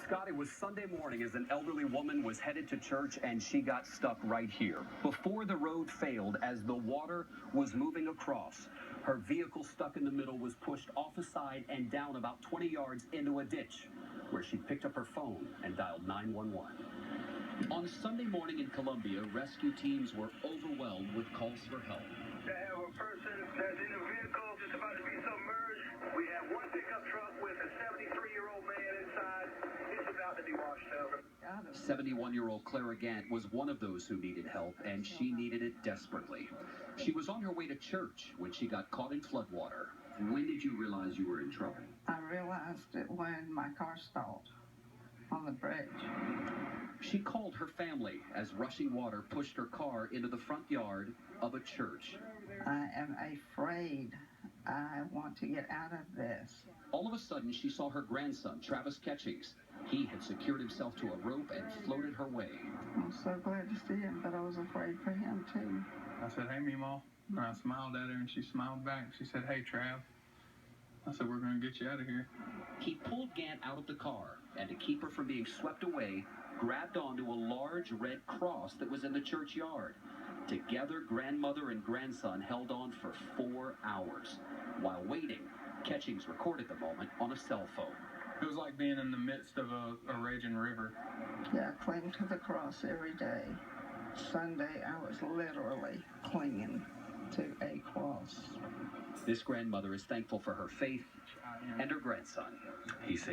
Scott, it was Sunday morning as an elderly woman was headed to church and she got stuck right here. Before the road failed as the water was moving across, her vehicle stuck in the middle was pushed off a side and down about 20 yards into a ditch, where she picked up her phone and dialed 911. On Sunday morning in Columbia, rescue teams were overwhelmed with calls for help. To have a person that's in a vehicle that's about to be submerged. We have one pickup truck with a 73-year-old man inside. He's about to be washed out. 71-year-old Clara Gant was one of those who needed help, and she needed it desperately. She was on her way to church when she got caught in floodwater. When did you realize you were in trouble? I realized it when my car stalled on the bridge. She called her family as rushing water pushed her car into the front yard of a church. I am afraid. I want to get out of this. All of a sudden, she saw her grandson, Travis Catchings. He had secured himself to a rope and floated her way. I'm so glad to see him, but I was afraid for him, too. I said, "Hey, Meemaw." And I smiled at her, and she smiled back. She said, "Hey, Trav." I said, "We're going to get you out of here." He pulled Gant out of the car, and to keep her from being swept away, grabbed onto a large red cross that was in the churchyard. Together, grandmother and grandson held on for 4 hours. While waiting, Catchings recorded the moment on a cell phone. It was like being in the midst of a raging river. Yeah, I cling to the cross every day. Sunday, I was literally clinging to a cross. This grandmother is thankful for her faith and her grandson. He said.